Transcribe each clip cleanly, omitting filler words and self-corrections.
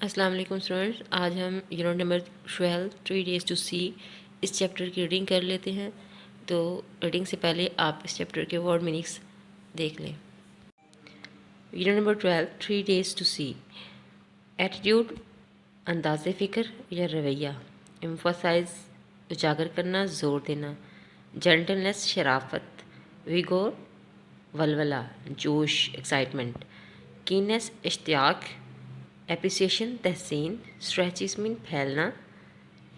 अस्सलाम वालेकुम स्टूडेंट्स। आज हम यूनिट नंबर 12 3 डेज़ टू सी इस चैप्टर की रीडिंग कर लेते हैं। तो रीडिंग से पहले आप इस चैप्टर के वर्ड मीनिंग्स देख लें। Unit number 12 3 days to see. Attitude अंदाज़ फ़िक्र या रवैया। एम्फोसाइज उजागर करना, जोर देना। जेंटलनेस शराफत। विगोर वलवला, जोश एक्साइटमेंट। कीनेस इश्तियाक। एप्रिसिएशन तहसीन। स्ट्रेचिस मीन फैलना।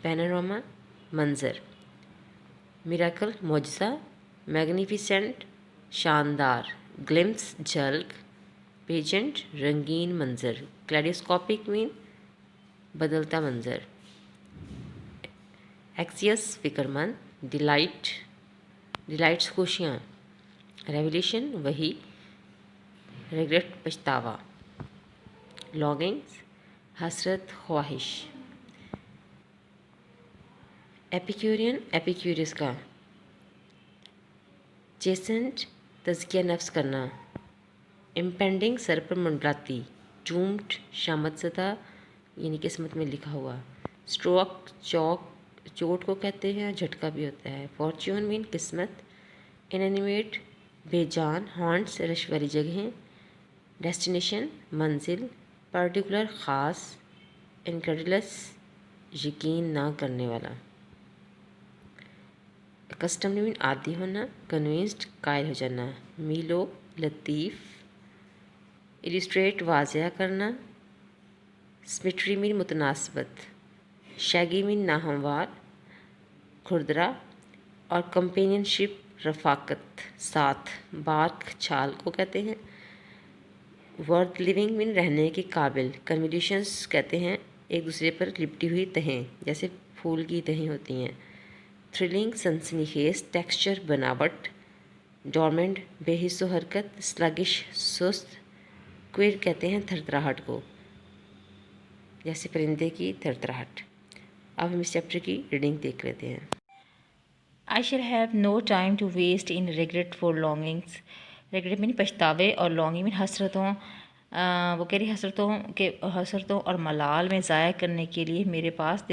पैनोरामा मंजर। मिराकल मौजज़ा। मैग्निफिसेंट शानदार। ग्लिम्स झलक। पेजेंट रंगीन मंजर। क्लेडोस्कोपिक मीन बदलता मंजर। एक्सियस फिक्रमंद। डिलाइट्स खुशियाँ। रेवल्यूशन वही। रिग्रेट पछतावा। लॉगिंग्स हसरत ख्वाहिश। एपिक्यूरियन एपिक्यूरियस का। चेसेंट तज़किया नफ्स करना। इम्पेंडिंग सर पर मंडराती। डूम्ड शामतज़दा यानी किस्मत में लिखा हुआ। स्ट्रोक चोट को कहते हैं, झटका भी होता है। फॉर्च्यून मीन किस्मत। इनएनिमेट बेजान। हॉन्ट्स रश वाली जगहें। डेस्टिनेशन मंजिल। पर्टिकुलर ख़ास। इनक्रेडुलस यकीन ना करने वाला। कस्टमली मीन आदी होना। कन्विंस्ड कायल हो जाना। मीलो लतीफ़। इलिस्ट्रेट वाज़िया करना। स्मिट्री मीन मुतनासबत। शैगी मीन नाहमवार खुरदरा। और कंपेनियनशिप रफ़ाकत साथ। बार्क छाल को कहते हैं। वर्थ लिविंग मीन रहने के काबिल। कन्वोल्यूशंस कहते हैं एक दूसरे पर लिपटी हुई तहें, जैसे फूल की तहें होती हैं। थ्रिलिंग सनसनीखेज टेक्सचर बनावट। डोरमेंट बेहिस्सो हरकत। स्लगिश सुस्त। क्विर कहते हैं थरथराहट को, जैसे परिंदे की थरथराहट। अब हम इस चैप्टर की रीडिंग देख लेते हैं। I shall have no time to waste in regret for longings. regret mean पछतावे और longing मीन हसरतों। वो कह रही हसरतों और मलाल में ज़ाया करने के लिए मेरे पास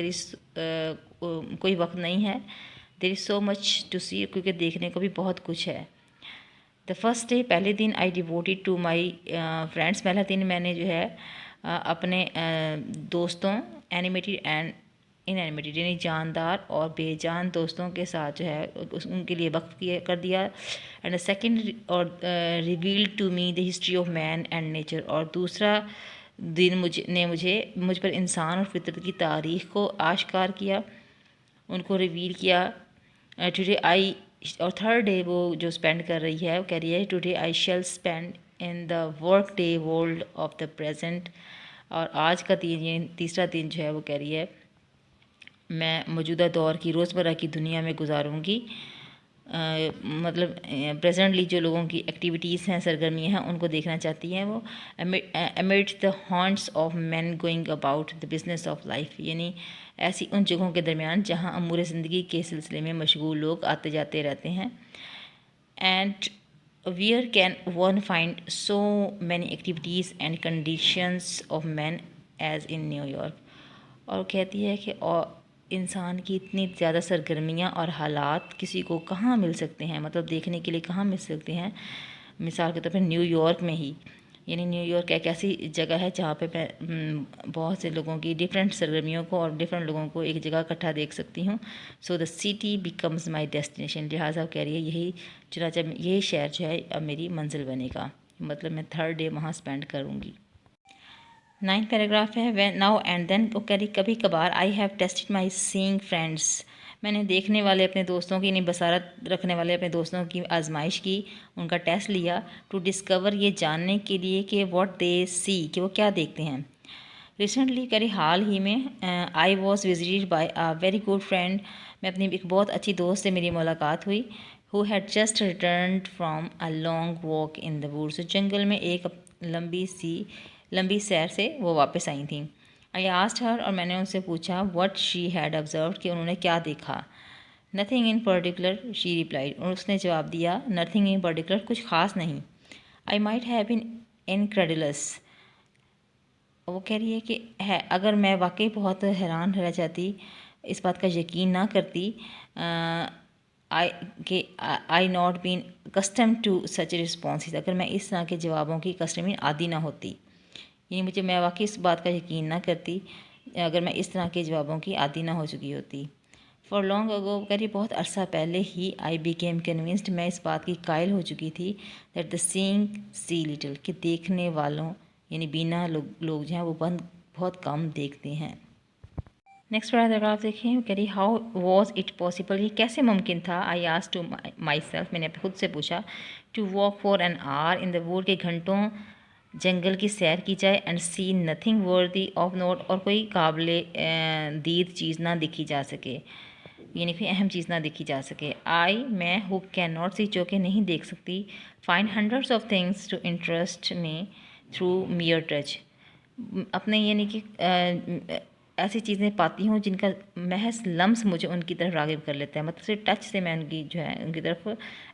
कोई वक्त नहीं है। There is so much to see, क्योंकि देखने को भी बहुत कुछ है। द फर्स्ट डे पहले दिन आई डिवोटेड टू माई फ्रेंड्स, पहला दिन मैंने जो है अपने दोस्तों एनिमेटेड एंड इनएनिमेटेड यानी जानदार और बेजान दोस्तों के साथ जो है उनके लिए वक्फ कर दिया। एंड सेकंड और revealed to me the history of man and nature, और दूसरा दिन मुझ पर इंसान और फितरत की तारीख़ को आश्कार किया, उनको रिवील किया। टुडे आई, और थर्ड डे वो जो स्पेंड कर रही है वो कह रही है today I shall spend in the work day world of the present, और आज का दिन तीसरा दिन जो है वो कह रही है मैं मौजूदा दौर की रोज़मर्रा की दुनिया में गुजारूँगी। मतलब प्रेजेंटली जो लोगों की एक्टिविटीज़ हैं, सरगर्मियाँ हैं, उनको देखना चाहती हैं वो। Amid the haunts of man going about the business of life, यानी ऐसी उन जगहों के दरमियान जहाँ अमूर ज़िंदगी के सिलसिले में मशगूल लोग आते जाते रहते हैं। And where can one find so many activities and conditions of man as in New York, और कहती है कि और इंसान की इतनी ज़्यादा सरगर्मियाँ और हालात किसी को कहाँ मिल सकते हैं, मतलब देखने के लिए कहाँ मिल सकते हैं। मिसाल के तौर पर न्यूयॉर्क में ही, यानी न्यूयॉर्क एक ऐसी जगह है जहाँ पे मैं बहुत से लोगों की डिफरेंट सरगर्मियों को और डिफरेंट लोगों को एक जगह इकट्ठा देख सकती हूँ। So the city becomes my destination, लिहाजा कह रही है यही चुनाचा यही शहर जो है अब मेरी मंजिल बनेगा, मतलब मैं थर्ड डे वहाँ स्पेंड करूँगी। 9th पैराग्राफ है वे नाउ एंड देन, वो कह रही कभी कभार I have tested my seeing friends, मैंने देखने वाले अपने दोस्तों की, नहीं बसारत रखने वाले अपने दोस्तों की आजमाइश की, उनका टेस्ट लिया। टू डिस्कवर, ये जानने के लिए कि व्हाट दे सी, कि वो क्या देखते हैं। रिसेंटली करी हाल ही में I was visited by a very good friend, मैं अपनी एक बहुत अच्छी दोस्त से मेरी मुलाकात हुई। Who had just return from a long walk in the woods, जंगल में एक लंबी सैर से वो वापस आई थी। आई आस्क्ड हर, और मैंने उनसे पूछा व्हाट शी हैड ऑब्जर्व्ड, कि उन्होंने क्या देखा। Nothing in particular she replied, और उसने जवाब दिया नथिंग इन पर्टिकुलर, कुछ खास नहीं। I might have been incredulous, वो कह रही है कि है अगर मैं वाकई बहुत हैरान रह जाती, इस बात का यकीन ना करती आई कि I not been custom to such response, अगर मैं इस तरह के जवाबों की कस्टम आदी ना होती, यानी मुझे मैं वाकई इस बात का यकीन ना करती अगर मैं इस तरह के जवाबों की आदी ना हो चुकी होती। फॉर लॉन्ग अगो कह रही बहुत अरसा पहले ही आई बिकेम कन्विंस्ड, मैं इस बात की कायल हो चुकी थी that the seeing see little, कि देखने वालों यानी बीना लोग जो हैं वो बहुत कम देखते हैं। नेक्स्ट पैराग्राफ देखिए, वो कह रही हाउ वॉज इट पॉसिबल, ये कैसे मुमकिन था। I ask to myself, मैंने खुद से पूछा, to walk for an hour in the wood, के घंटों जंगल की सैर की जाए, and see nothing worthy of note, और कोई काबिल दीद चीज़ ना दिखी जा सके, यानी कोई अहम चीज़ ना देखी जा सके। आई मैं हु कैन नॉट सी, जो कि नहीं देख सकती, find hundreds of things to interest me through mere touch, अपने यानी कि ऐसी चीज़ें पाती हूँ जिनका महज लम्स मुझे उनकी तरफ राग़िब कर लेता है, मतलब सिर्फ टच से मैं उनकी जो है उनकी तरफ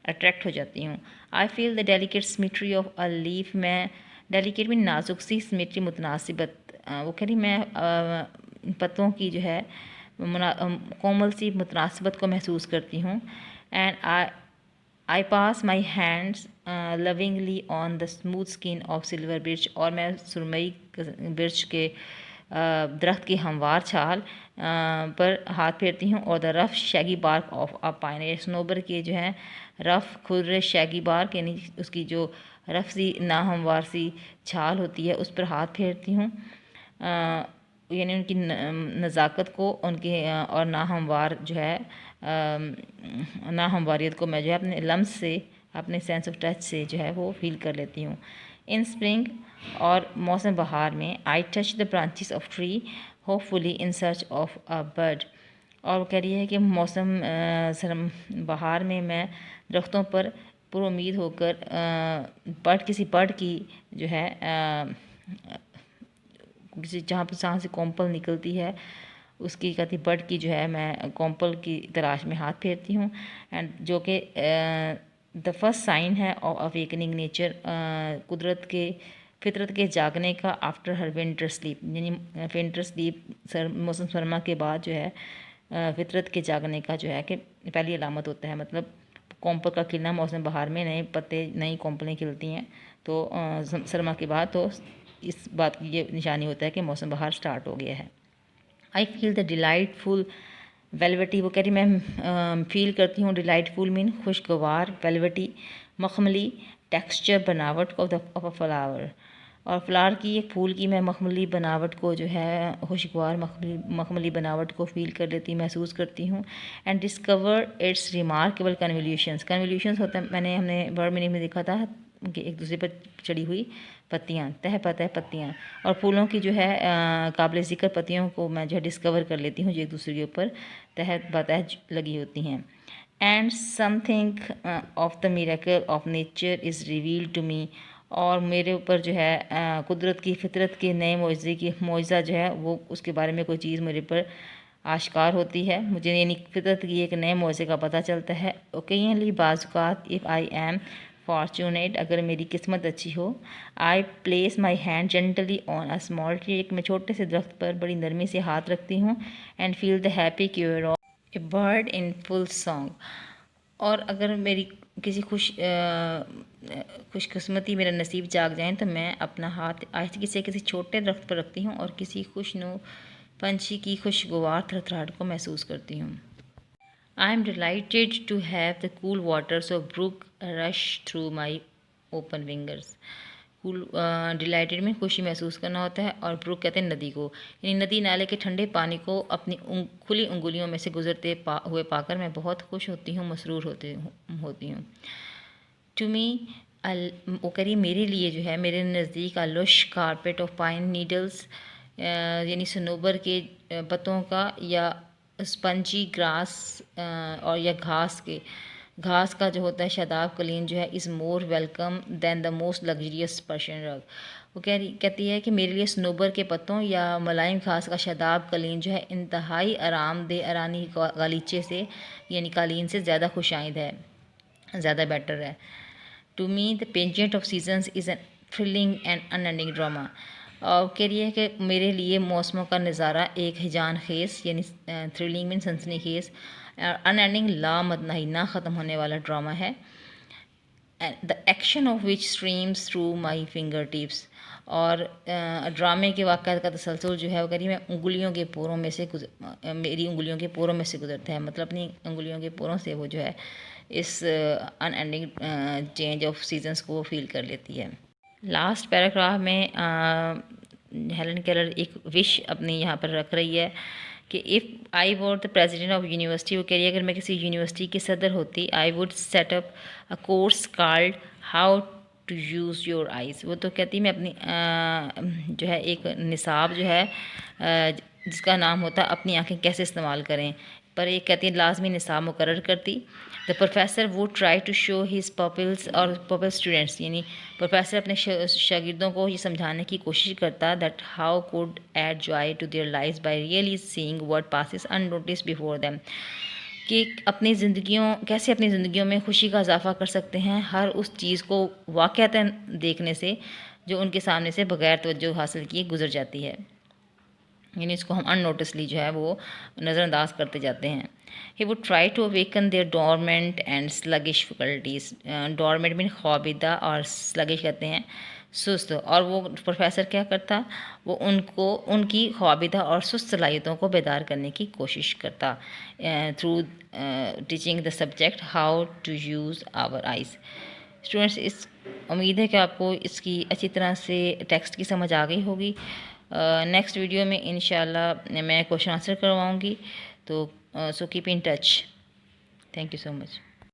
अट्रैक्ट हो जाती हूँ। I feel the delicate symmetry of a leaf, मैं डेलिकेट में नाजुक सी सिमेट्री मुतनासिबत, वो कह रही मैं पत्तों की जो है कोमल सी मुतनासिबत को महसूस करती हूँ। And I pass my hands lovingly on the smooth skin of silver birch, और मैं सुरमई बिर्च के दरख्त की हमवार छाल पर हाथ फेरती हूँ, और the rough shaggy bark of a pine, स्नोबर के जो है रफ खुर्रे शैगी बार्क यानी उसकी जो रफ सी नाहमवार सी छाल होती है उस पर हाथ फेरती हूँ, यानी उनकी नज़ाकत को उनके और नाहमवार जो है नाहमवारियत को मैं जो है अपने लम्स से अपने सेंस ऑफ टच से जो है वो फील कर लेती हूँ। इन स्प्रिंग, और मौसम बहार में, I touch the branches of tree hopefully in search of a bird, और वो कह रही है कि मौसम बहार में मैं दरख्तों पर पुरुमीद होकर किसी बर्ड की जो है किसी जहाँ से कॉम्पल निकलती है उसकी कहती बर्ड की जो है मैं कॉम्पल की तलाश में हाथ फेरती हूँ, एंड जो कि द फर्स्ट साइन है ऑफ अवेकनिंग नेचर, कुदरत के फितरत के जागने का आफ्टर हर विंटर स्लीप, यानी विंटर स्लीप मौसम सरमा के बाद जो है फितरत के जागने का जो है कि पहली अलामत होता है, मतलब कॉम्पल का खिलना मौसम बहार में नए पत्ते नई कॉम्पलें खिलती हैं तो सरमा के बाद, तो इस बात की ये निशानी होता है कि मौसम बहार स्टार्ट हो गया है। I feel the delightful velvety, वो कह रही मैं फील करती हूँ डिलाइटफुल मीन खुशगवार, वेलवेटी मखमली टेक्सचर बनावट ऑफ अ फ्लावर, और फ्लावर की एक फूल की मैं मखमली बनावट को जो है खुशगवार मखमली बनावट को फील कर लेती महसूस करती हूँ। एंड डिस्कवर इट्स रिमार्केबल कन्वल्यूशंस होता है, हमने वर्ड मीनिंग में देखा था कि एक दूसरे पर चढ़ी हुई पत्तियाँ, तह पतह पत्तियाँ, और फूलों की जो है काबिल ज़िक्र पत्तियों को मैं जो है डिस्कवर कर लेती हूँ जो एक दूसरे के ऊपर तह पतह लगी होती हैं। And something of the miracle of nature is revealed to me, और मेरे ऊपर जो है कुदरत की फितरत के नए मुआज़ा जो है वो उसके बारे में कोई चीज़ मेरे पर आश्कार होती है, मुझे यानी फितरत की एक नए मुआज़े का पता चलता है। ओकेजनली बाज़ात इफ़ आई एम फॉर्चुनेट, अगर मेरी किस्मत अच्छी हो, I place my hand gently on a small tree, एक मैं छोटे से दरख्त पर बड़ी नरमी से हाथ रखती हूँ, and feel the happy cure of A bird in full song, और अगर मेरी किसी खुशकिस्मती मेरा नसीब जाग जाए तो मैं अपना हाथ आहिस्ते से किसी छोटे दरख्त पर रखती हूँ और किसी खुशनु पंछी की खुशगवार थरथराहट को महसूस करती हूँ। I am delighted to have the cool waters of brook rush through my open fingers, cool delighted में खुशी महसूस करना होता है, और ब्रुक कहते हैं नदी को, यानी नदी नाले के ठंडे पानी को अपनी खुली उंगलियों में से गुजरते हुए पाकर मैं बहुत खुश होती हूँ, मसरूर होती हूँ। टू मी वो करिए मेरे लिए जो है मेरे नज़दीक Lush carpet of pine needles, यानी सनोबर के पत्तों का, या स्पंजी ग्रास और या घास का जो होता है शादाब कलीन जो है is more welcome than the most luxurious Persian rug, वो कहती है कि मेरे लिए सनोबर के पत्तों या मुलायम घास का शादाब कलीन जो है इंतहाई आरामदेह अरानी गालीचे से यानी कालीन से ज़्यादा खुशाइंद है, ज़्यादा बेटर है। To me the pageant of seasons is an thrilling and unending drama, और कह रही है कि मेरे लिए मौसमों का नज़ारा एक हिजान खेस यानी थ्रिलिंग मीन सनसनी खेस अनएंडिंग लामतनाही ना ख़त्म होने वाला ड्रामा है, the action of which streams through my finger tips. और ड्रामे के वाक़यात का तसलसल जो है वो करीब मैं उंगलियों के पोरों में से मेरी उंगलियों के पोरों में से गुजरता है, मतलब अपनी उंगलियों के पोरों से वो जो है इस अनएंडिंग चेंज ऑफ सीजन्स को फील कर लेती है। लास्ट पैराग्राफ में हेलन केलर एक विश अपनी यहाँ पर रख रही है कि if I war the president of university, वो कह रही है अगर मैं किसी यूनिवर्सिटी की सदर होती, I would set up a course called how to use your eyes. वो तो कहती मैं अपनी जो है एक निसाब जो है जिसका नाम होता अपनी आंखें कैसे इस्तेमाल करें, पर एक कहती है लाजमी निसाब मुकर्रर करती। The professor would try to show his pupils और पपिल स्टूडेंट्स, यानी प्रोफेसर अपने शागिर्दों को ये समझाने की कोशिश करता that how could add joy to their lives by really seeing what passes unnoticed before them, कि कैसे अपनी ज़िंदगियों में खुशी का इजाफा कर सकते हैं हर उस चीज़ को वाक़यातन देखने से जो उनके सामने से बग़ैर तवज्जो हासिल किए गुजर जाती है, यानी इसको हम अननोटिसली जो है वो नज़रअंदाज करते जाते हैं। He would try to awaken their dormant and sluggish faculties, dormant mean ख्वाबिदा और स्लगिश कहते हैं सुस्त, और वो प्रोफेसर क्या करता, वो उनको उनकी ख्वाबिदा और सुस्त सलाहियतों को बेदार करने की कोशिश करता through teaching the subject how to use our eyes. Students, इस उम्मीद है कि आपको इसकी अच्छी तरह से टेक्स्ट की समझ आ गई होगी। नेक्स्ट वीडियो में इंशाल्लाह मैं क्वेश्चन आंसर करवाऊँगी, तो so keep in touch. Thank you so much.